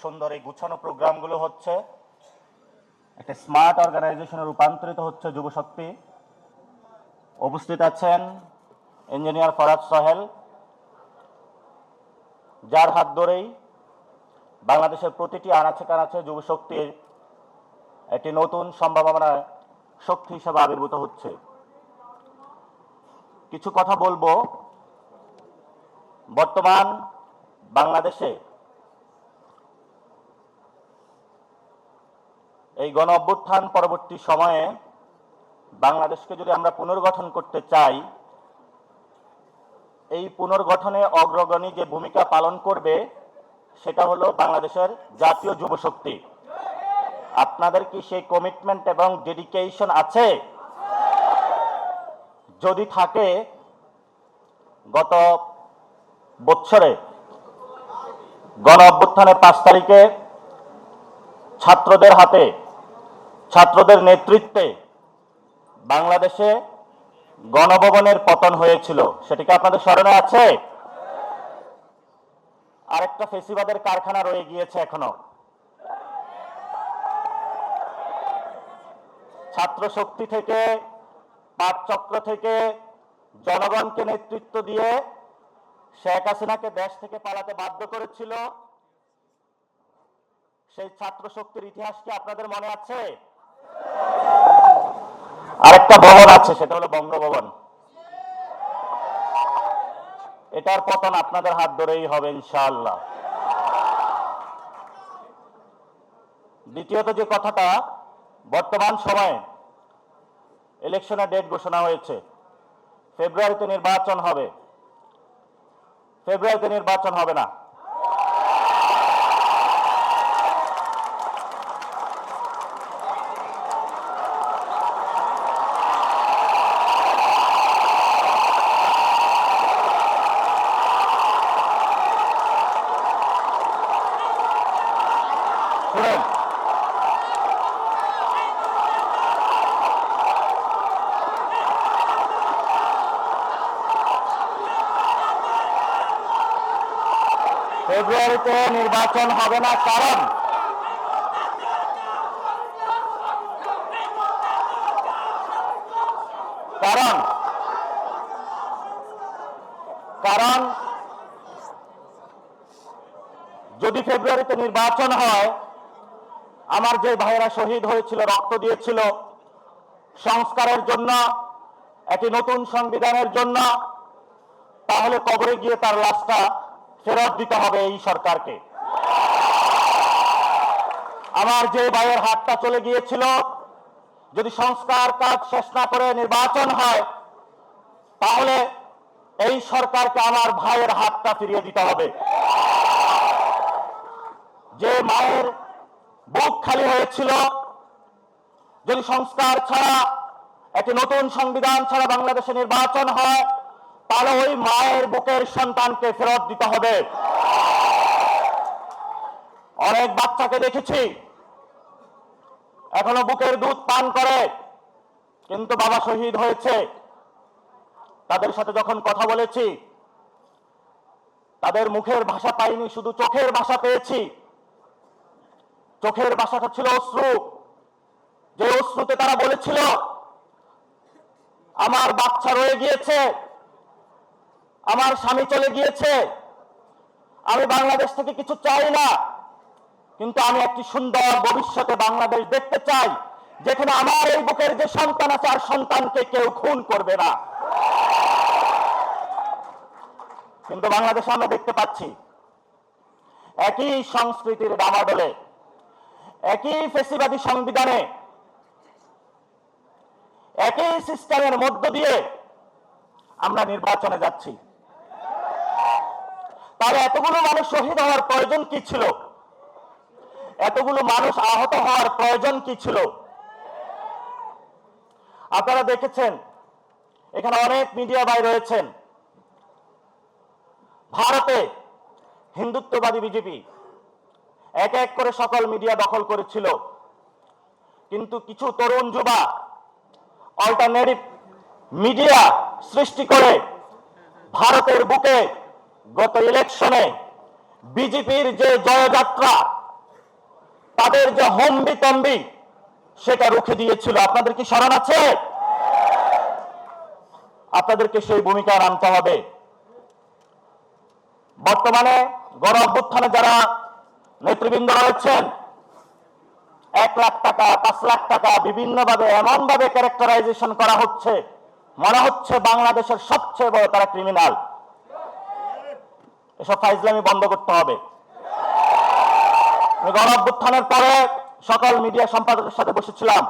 সুন্দর এই গুছানো প্রোগ্রামগুলো হচ্ছে একটা স্মার্ট অর্গানাইজেশনে রূপান্তরিত হচ্ছে যুবশক্তি। উপস্থিত আছেন ইঞ্জিনিয়ার ফরাদ সোহেল, যার হাত ধরেই বাংলাদেশের প্রতিটি আনাচে কানাচে যুবশক্তির একটি নতুন সম্ভাবনা শক্তি হিসেবে আবির্ভূত হচ্ছে। কিছু কথা বলবো বর্তমান বাংলাদেশে এই গণ অভ্যুত্থান পরবর্তী সময়ে বাংলাদেশকে যদি আমরা পুনর্গঠন করতে চাই, এই পুনর্গঠনে অগ্রগণী যে ভূমিকা পালন করবে সেটা হলো বাংলাদেশের জাতীয় যুবশক্তি। আপনাদের কি সেই কমিটমেন্ট এবং ডেডিকেশন আছে? যদি থাকে, গত বছরে গণ অভ্যুত্থানের 5 তারিখে ছাত্রদের হাতে, ছাত্রদের নেতৃত্বে বাংলাদেশে গণভবনের পতন হয়েছিল, সেটা কি আপনাদের স্মরণে আছে? আরেকটা ফেসিবাদের কারখানা রয়ে গিয়েছে এখনো। ছাত্র শক্তি থেকে, পাঠচক্র থেকে জনগণকে নেতৃত্ব দিয়ে শেখ হাসিনাকে দেশ থেকে পালাতে বাধ্য করেছিল। সেই ছাত্র শক্তির ইতিহাস কি আপনাদের মনে আছে? আরেকটা ভবন আছে, সেটা হলো বঙ্গভবন। এটার পতন আপনাদের হাত ধরেই হবে ইনশাআল্লাহ। দ্বিতীয়ত যে কথাটা, বর্তমান সময়ে ইলেকশনের ডেট ঘোষণা হয়েছে, ফেব্রুয়ারিতে নির্বাচন হবে। ফেব্রুয়ারিতে নির্বাচন হবে না, ফেব্রুয়ারিতে নির্বাচন হবে না। কারণ কারণ কারণ যদি ফেব্রুয়ারিতে নির্বাচন হয়, আমার যে ভাইয়েরা শহীদ হয়েছিল, রক্ত দিয়েছিল সংস্কারের জন্য, একটি নতুন সংবিধানের জন্য, তাহলে কবরে গিয়ে তার লাশটা ফেরত দিতে হবে এই সরকারকে। আমার যে ভাইয়ের হাতটা চলে গিয়েছিল, যদি সংস্কার কাজ শেষ না করে নির্বাচন হয়, তাহলে এই সরকারকে আমার ভাইয়ের হাতটা ফিরিয়ে দিতে হবে। যে মায়ের বুক খালি হয়েছিল, যদি সংস্কার ছাড়া, একটি নতুন সংবিধান ছাড়া বাংলাদেশে নির্বাচন হয়, তাহলে ওই মায়ের বুকের সন্তানকে ফেরত দিতে হবে। অনেক বাচ্চাকে দেখেছি এখনো বুকের দুধ পান করে, কিন্তু বাবা শহীদ হয়েছে। তাদের সাথে যখন কথা বলেছি, তাদের মুখের ভাষা পাইনি, শুধু চোখের ভাষা পেয়েছি। চোখের ভাষাটা ছিল অশ্রু। যে অশ্রুতে তারা বলেছিল, আমার বাচ্চা রয়ে গিয়েছে, আমার স্বামী চলে গিয়েছে, আমি বাংলাদেশ থেকে কিছু চাই না, কিন্তু আমি একটি সুন্দর ভবিষ্যতে বাংলাদেশ দেখতে চাই, যেখানে আমার এই বুকের যে সন্তান আছে, আর সন্তানকে কেউ খুন করবে না। কিন্তু বাংলাদেশে আমরা দেখতে পাচ্ছি একই সংস্কৃতির ডামাডোলে, একই ফেসিবাদী সংবিধানে, একই সিস্টেমের মধ্য দিয়ে আমরা নির্বাচনে যাচ্ছি। তাহলে এতগুলো মানুষ শহীদ হওয়ার প্রয়োজন কি ছিল? এতগুলো মানুষ আহত হওয়ার প্রয়োজন কি ছিল? আপনারা দেখেছেন, এখানে অনেক মিডিয়া ভাই রয়েছেন। ভারতে হিন্দুত্ববাদী বিজেপি এক এক করে সকল মিডিয়া দখল করেছিল, কিন্তু কিছু তরুণ যুবা অল্টারনেটিভ মিডিয়া সৃষ্টি করে ভারতের বুকে গত ইলেকশনে বিজেপির যে জয়যাত্রা, তাদের যে হম্বিতম্বি সেটা রুখে দিয়েছিল। আপনাদের কি স্মরণ আছে? আপনাদেরকে সেই ভূমিকায় নামতে হবে। বর্তমানে গণ অভ্যুত্থানে যারা নেতৃবৃন্দ রয়েছেন 1 লাখ টাকা 5 লাখ টাকা বিভিন্নভাবে এমনভাবে ক্যারেক্টারাইজেশন করা হচ্ছে, মনে হচ্ছে বাংলাদেশের সবচেয়ে বড় তারা ক্রিমিনাল। এসব ফাইজলামি বন্ধ করতে হবে। গণ অভ্যুত্থানের পরে সকল মিডিয়া সম্পাদকের সাথে বসেছিলাম,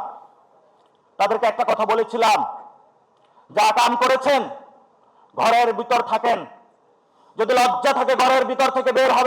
তাদেরকে একটা কথা বলেছিলাম, যা কাম করেছেন ঘরের ভিতর থাকেন, যদি লজ্জা থাকে ঘরের ভিতর থেকে বের হবে